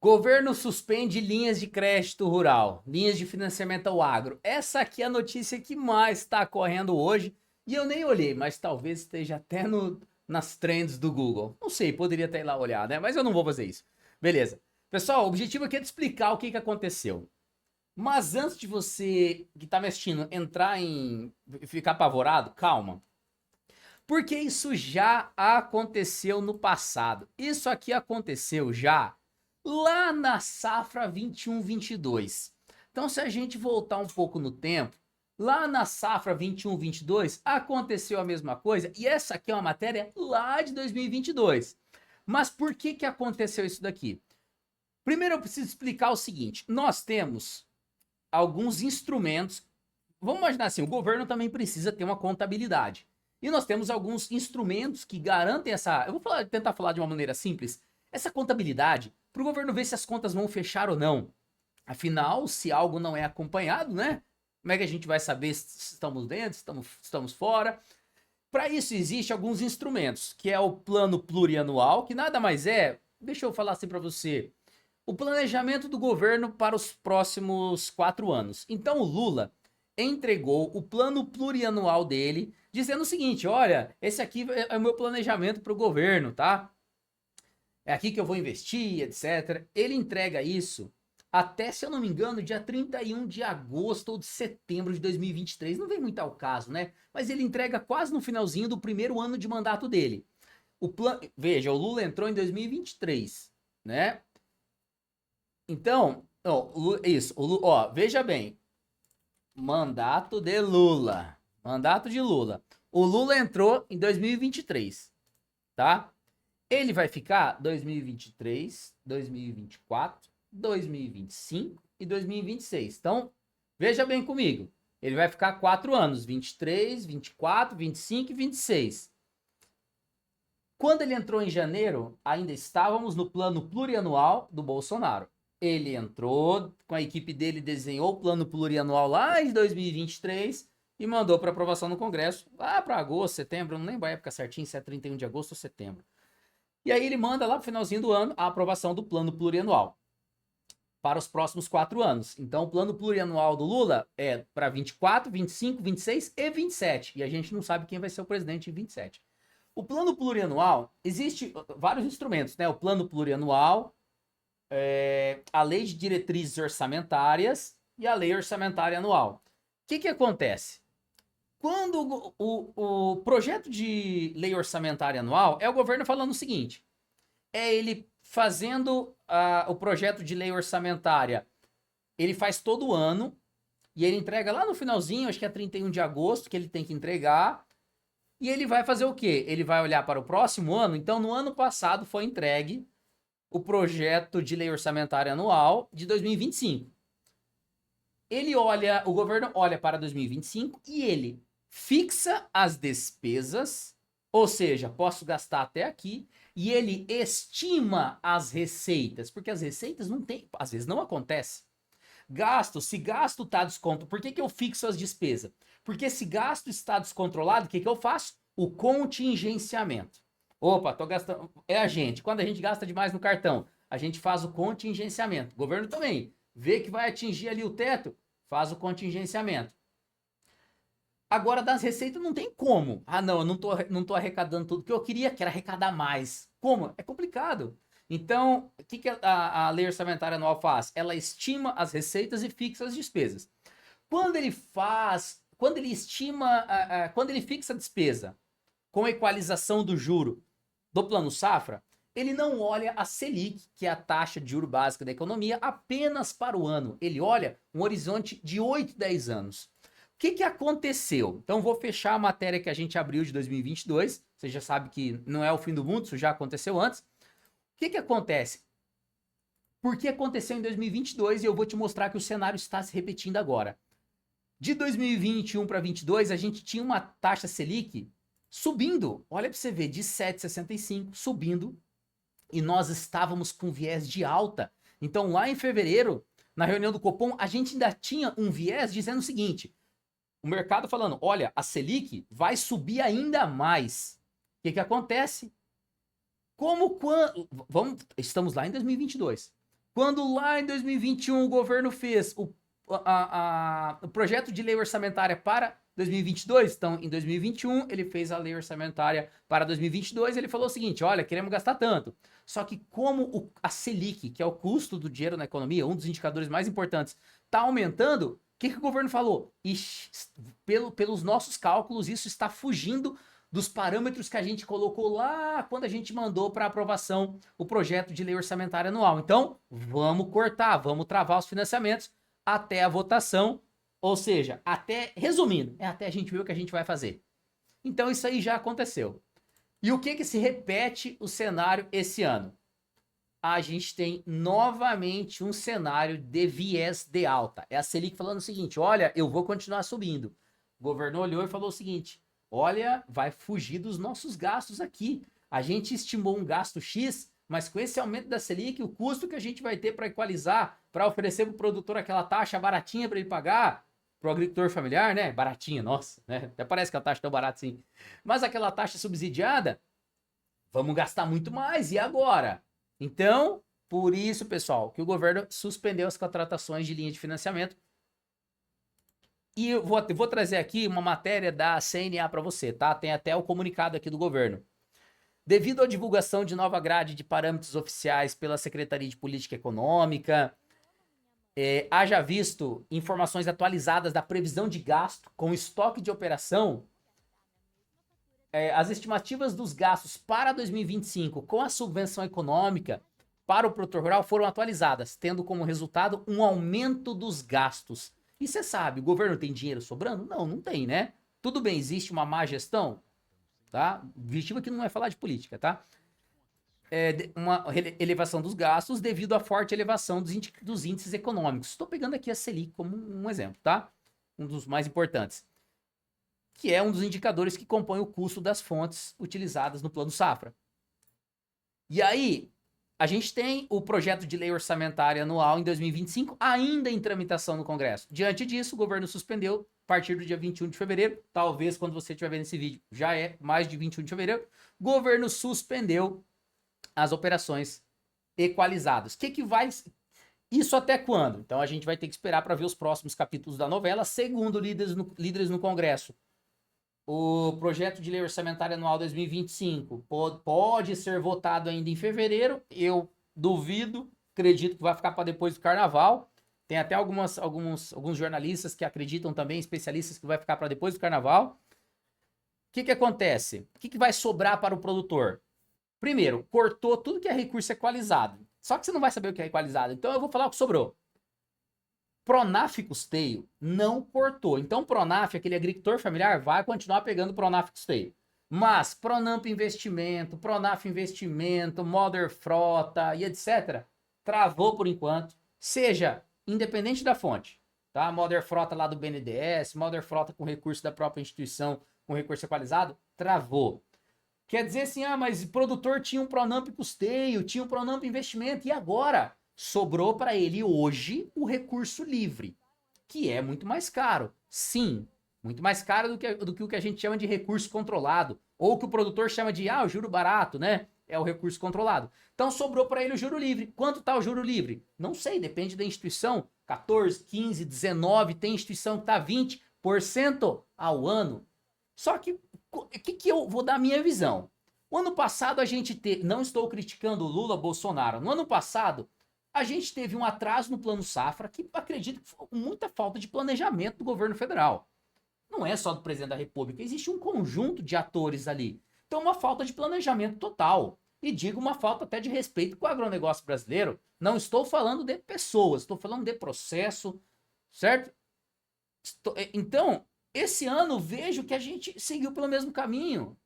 Governo suspende linhas de crédito rural, linhas de financiamento ao agro. Essa aqui é a notícia que mais está correndo hoje. E eu nem olhei, mas talvez esteja até nas trends do Google. Não sei, poderia até ir lá olhar, né? Mas eu não vou fazer isso. Beleza. Pessoal, o objetivo aqui é te explicar o que aconteceu. Mas antes de você que está me assistindo entrar em ficar apavorado, calma. Porque isso já aconteceu no passado. Isso aqui aconteceu já lá na safra 21-22. Então, se a gente voltar um pouco no tempo, lá na safra 21-22 aconteceu a mesma coisa, e essa aqui é uma matéria lá de 2022. Mas por que aconteceu isso daqui? Primeiro eu preciso explicar o seguinte: nós temos alguns instrumentos. Vamos imaginar assim, o governo também precisa ter uma contabilidade. E nós temos alguns instrumentos que garantem essa. Eu vou tentar falar de uma maneira simples. Essa contabilidade, para o governo ver se as contas vão fechar ou não. Afinal, se algo não é acompanhado, né? Como é que a gente vai saber se estamos dentro, se estamos fora? Para isso, existe alguns instrumentos, que é o plano plurianual, que nada mais é. Deixa eu falar assim para você. O planejamento do governo para os próximos 4 anos. Então, o Lula entregou o plano plurianual dele, dizendo o seguinte: olha, esse aqui é o meu planejamento para o governo, tá? É aqui que eu vou investir, etc. Ele entrega isso até, se eu não me engano, dia 31 de agosto ou de setembro de 2023. Não vem muito ao caso, né? Mas ele entrega quase no finalzinho do primeiro ano de mandato dele. Veja, o Lula entrou em 2023, né? Então, ó, isso, ó, veja bem, mandato de Lula. Mandato de Lula. O Lula entrou em 2023, tá? Ele vai ficar 2023, 2024, 2025 e 2026. Então, veja bem comigo. Ele vai ficar 4 anos, 23, 24, 25 e 26. Quando ele entrou em janeiro, ainda estávamos no plano plurianual do Bolsonaro. Ele entrou, com a equipe dele desenhou o plano plurianual lá em 2023 e mandou para aprovação no Congresso, lá para agosto, setembro, não lembro a época certinho, se é 31 de agosto ou setembro. E aí ele manda lá pro finalzinho do ano a aprovação do plano plurianual para os próximos 4 anos. Então o plano plurianual do Lula é para 24, 25, 26 e 27. E a gente não sabe quem vai ser o presidente em 27. O plano plurianual, existe vários instrumentos, né? O plano plurianual, a lei de diretrizes orçamentárias e a lei orçamentária anual. O que acontece? Quando o projeto de lei orçamentária anual é o governo falando o seguinte: é ele fazendo o projeto de lei orçamentária, ele faz todo ano e ele entrega lá no finalzinho, acho que é 31 de agosto que ele tem que entregar. E ele vai fazer o quê? Ele vai olhar para o próximo ano. Então, no ano passado foi entregue o projeto de lei orçamentária anual de 2025. O governo olha para 2025 e ele fixa as despesas, ou seja, posso gastar até aqui, e ele estima as receitas, porque as receitas não tem, às vezes não acontece. Se gasto está desconto, por que eu fixo as despesas? Porque se gasto está descontrolado, o que eu faço? O contingenciamento. Opa, tô gastando. É a gente. Quando a gente gasta demais no cartão, a gente faz o contingenciamento. O governo também. Vê que vai atingir ali o teto, faz o contingenciamento. Agora, das receitas não tem como. Ah, não, eu não tô arrecadando tudo que eu queria, que era arrecadar mais. Como? É complicado. Então, o que a lei orçamentária anual faz? Ela estima as receitas e fixa as despesas. Quando ele estima, quando ele fixa a despesa com a equalização do juro do plano safra, ele não olha a Selic, que é a taxa de juro básica da economia, apenas para o ano. Ele olha um horizonte de 8, 10 anos. O que aconteceu? Então, vou fechar a matéria que a gente abriu de 2022. Você já sabe que não é o fim do mundo, isso já aconteceu antes. O que acontece? Por que aconteceu em 2022 e eu vou te mostrar que o cenário está se repetindo agora. De 2021 para 2022, a gente tinha uma taxa Selic subindo. Olha para você ver, de 7,65 subindo. E nós estávamos com viés de alta. Então, lá em fevereiro, na reunião do Copom, a gente ainda tinha um viés dizendo o seguinte: o mercado falando, olha, a Selic vai subir ainda mais. O que acontece? Estamos lá em 2022. Quando lá em 2021 o governo fez o projeto de lei orçamentária para 2022, então em 2021 ele fez a lei orçamentária para 2022, ele falou o seguinte, olha, queremos gastar tanto. Só que como a Selic, que é o custo do dinheiro na economia, um dos indicadores mais importantes, está aumentando, o que o governo falou? Ixi, pelos nossos cálculos, isso está fugindo dos parâmetros que a gente colocou lá quando a gente mandou para aprovação o projeto de lei orçamentária anual. Então, vamos cortar, vamos travar os financiamentos até a votação, ou seja, resumindo, até a gente ver o que a gente vai fazer. Então, isso aí já aconteceu. E o que se repete o cenário esse ano? A gente tem novamente um cenário de viés de alta. É a Selic falando o seguinte, olha, eu vou continuar subindo. O governo olhou e falou o seguinte, olha, vai fugir dos nossos gastos aqui. A gente estimou um gasto X, mas com esse aumento da Selic, o custo que a gente vai ter para equalizar, para oferecer para o produtor aquela taxa baratinha para ele pagar, para o agricultor familiar, né? Baratinha, nossa, né? Até parece que a taxa é tão barata assim. Mas aquela taxa subsidiada, vamos gastar muito mais. E agora? Então, por isso, pessoal, que o governo suspendeu as contratações de linha de financiamento. E eu vou trazer aqui uma matéria da CNA para você, tá? Tem até o comunicado aqui do governo. Devido à divulgação de nova grade de parâmetros oficiais pela Secretaria de Política Econômica, haja visto informações atualizadas da previsão de gasto com estoque de operação, as estimativas dos gastos para 2025 com a subvenção econômica para o produtor rural foram atualizadas, tendo como resultado um aumento dos gastos. E você sabe, o governo tem dinheiro sobrando? Não, não tem, né? Tudo bem, existe uma má gestão, tá? O objetivo aqui não é falar de política, tá? Uma elevação dos gastos devido à forte elevação dos índices econômicos. Estou pegando aqui a Selic como um exemplo, tá? Um dos mais importantes. Que é um dos indicadores que compõe o custo das fontes utilizadas no Plano Safra. E aí, a gente tem o projeto de lei orçamentária anual em 2025 ainda em tramitação no Congresso. Diante disso, o governo suspendeu a partir do dia 21 de fevereiro, talvez quando você estiver vendo esse vídeo já é mais de 21 de fevereiro, o governo suspendeu as operações equalizadas. Que vai... Isso até quando? Então a gente vai ter que esperar para ver os próximos capítulos da novela. Segundo líderes no Congresso, o projeto de lei orçamentária anual 2025 pode ser votado ainda em fevereiro. Eu duvido, acredito que vai ficar para depois do carnaval. Tem até alguns jornalistas que acreditam também, especialistas, que vai ficar para depois do carnaval. O que acontece? O que vai sobrar para o produtor? Primeiro, cortou tudo que é recurso equalizado. Só que você não vai saber o que é equalizado. Então eu vou falar o que sobrou. Pronaf custeio não cortou. Então, Pronaf, aquele agricultor familiar, vai continuar pegando Pronaf custeio. Mas Pronamp investimento, Pronaf investimento, Mother Frota e etc. travou por enquanto. Seja independente da fonte, tá? Mother Frota lá do BNDES, Mother Frota com recurso da própria instituição, com recurso equalizado, travou. Quer dizer assim, mas o produtor tinha um Pronamp custeio, tinha um Pronamp investimento, e agora? Sobrou para ele hoje o recurso livre, que é muito mais caro. Sim, muito mais caro do que o que a gente chama de recurso controlado, ou que o produtor chama de, o juro barato, né? É o recurso controlado. Então sobrou para ele o juro livre. Quanto está o juro livre? Não sei, depende da instituição. 14, 15, 19, tem instituição que está 20% ao ano. Só que, o que eu vou dar a minha visão? O ano passado a gente teve, não estou criticando o Lula, Bolsonaro, no ano passado a gente teve um atraso no Plano Safra que acredito que foi muita falta de planejamento do governo federal. Não é só do presidente da República, existe um conjunto de atores ali. Então, uma falta de planejamento total. E digo uma falta até de respeito com o agronegócio brasileiro. Não estou falando de pessoas, estou falando de processo, certo? Então, esse ano vejo que a gente seguiu pelo mesmo caminho.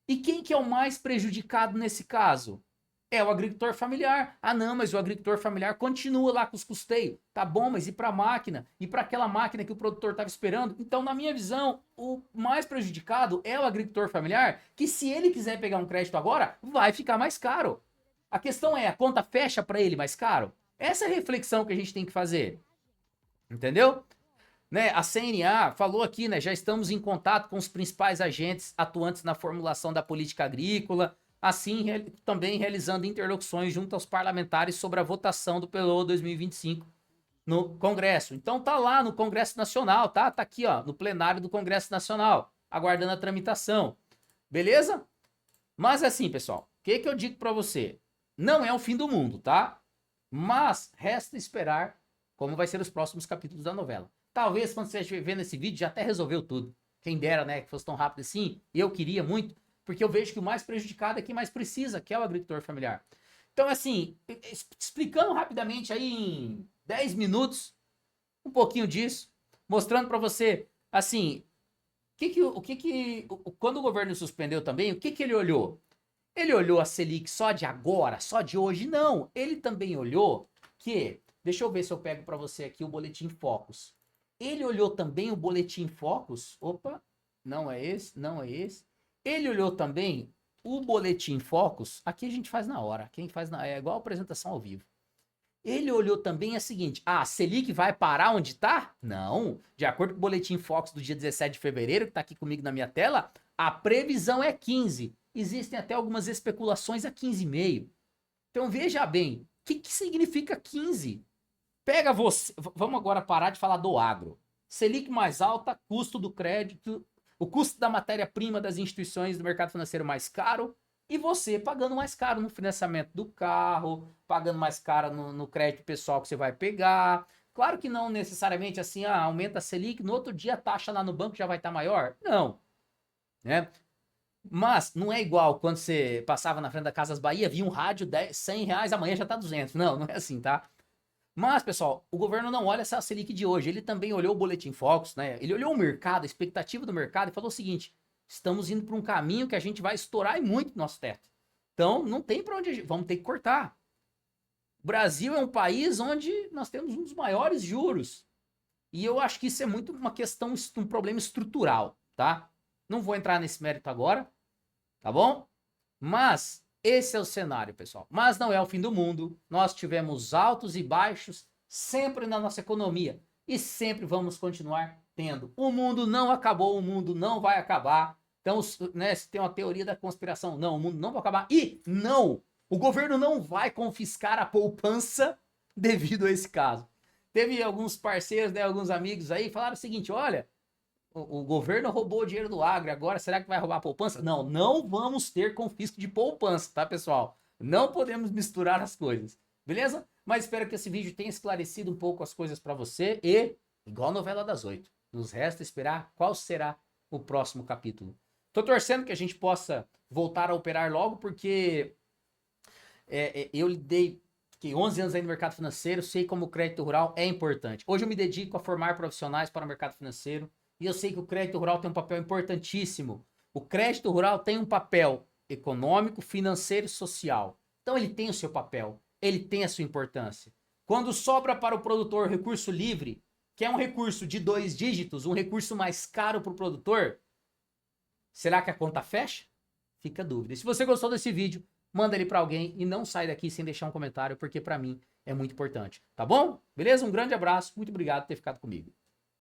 E quem que é o mais prejudicado nesse caso? É o agricultor familiar. Não, mas o agricultor familiar continua lá com os custeios. Tá bom, mas e para a máquina? E para aquela máquina que o produtor estava esperando? Então, na minha visão, o mais prejudicado é o agricultor familiar, que se ele quiser pegar um crédito agora, vai ficar mais caro. A questão é, a conta fecha para ele mais caro? Essa é a reflexão que a gente tem que fazer. Entendeu? Né, a CNA falou aqui, né, já estamos em contato com os principais agentes atuantes na formulação da política agrícola. assim também realizando interlocuções junto aos parlamentares sobre a votação do PLO 2025 no Congresso. Então tá lá no Congresso Nacional, tá? Tá aqui, ó, no plenário do Congresso Nacional, aguardando a tramitação. Beleza? Mas assim, pessoal, o que eu digo para você? Não é o fim do mundo, tá? Mas resta esperar como vai ser os próximos capítulos da novela. Talvez quando você estiver vendo esse vídeo já até resolveu tudo. Quem dera, né, que fosse tão rápido assim. Eu queria muito, porque eu vejo que o mais prejudicado é quem mais precisa, que é o agricultor familiar. Então, assim, explicando rapidamente aí em 10 minutos, um pouquinho disso, mostrando para você, assim, quando o governo suspendeu também, o que ele olhou? Ele olhou a Selic só de agora, só de hoje? Não. Ele também olhou que, deixa eu ver se eu pego para você aqui o Boletim Focus. Ele olhou também o Boletim Focus. Opa, não é esse, não é esse. Ele olhou também o Boletim Focus. Aqui a gente faz na hora. Quem faz é igual a apresentação ao vivo. Ele olhou também a seguinte: a Selic vai parar onde está? Não. De acordo com o Boletim Focus do dia 17 de fevereiro, que está aqui comigo na minha tela, a previsão é 15. Existem até algumas especulações a 15,5. Então veja bem, o que significa 15? Pega você, vamos agora parar de falar do agro. Selic mais alta, custo do crédito, o custo da matéria-prima das instituições do mercado financeiro mais caro, e você pagando mais caro no financiamento do carro, pagando mais caro no crédito pessoal que você vai pegar. Claro que não necessariamente assim, aumenta a Selic, no outro dia a taxa lá no banco já vai estar maior. Não, né? Mas não é igual quando você passava na frente da Casas Bahia, via um rádio, 10, 100 reais, amanhã já tá 200. Não, não é assim, tá? Mas, pessoal, o governo não olha essa Selic de hoje, ele também olhou o Boletim Focus, né? Ele olhou o mercado, a expectativa do mercado e falou o seguinte: estamos indo para um caminho que a gente vai estourar muito nosso teto. Então, não tem para onde, vamos ter que cortar. O Brasil é um país onde nós temos um dos maiores juros. E eu acho que isso é muito uma questão, um problema estrutural, tá? Não vou entrar nesse mérito agora, tá bom? Mas esse é o cenário, pessoal. Mas não é o fim do mundo. Nós tivemos altos e baixos sempre na nossa economia e sempre vamos continuar tendo. O mundo não acabou, o mundo não vai acabar. Então, né, se tem uma teoria da conspiração, não, o mundo não vai acabar. E não, o governo não vai confiscar a poupança devido a esse caso. Teve alguns parceiros, né, alguns amigos aí, falaram o seguinte: olha, o governo roubou o dinheiro do agro, agora será que vai roubar a poupança? Não, não vamos ter confisco de poupança, tá, pessoal? Não podemos misturar as coisas, beleza? Mas espero que esse vídeo tenha esclarecido um pouco as coisas para você e, igual a novela das 8, nos resta esperar qual será o próximo capítulo. Tô torcendo que a gente possa voltar a operar logo, porque eu lidei 11 anos aí no mercado financeiro, sei como o crédito rural é importante. Hoje eu me dedico a formar profissionais para o mercado financeiro e eu sei que o crédito rural tem um papel importantíssimo. O crédito rural tem um papel econômico, financeiro e social. Então ele tem o seu papel, ele tem a sua importância. Quando sobra para o produtor recurso livre, que é um recurso de 2 dígitos, um recurso mais caro para o produtor, será que a conta fecha? Fica a dúvida. E se você gostou desse vídeo, manda ele para alguém e não sai daqui sem deixar um comentário, porque para mim é muito importante. Tá bom? Beleza? Um grande abraço, muito obrigado por ter ficado comigo.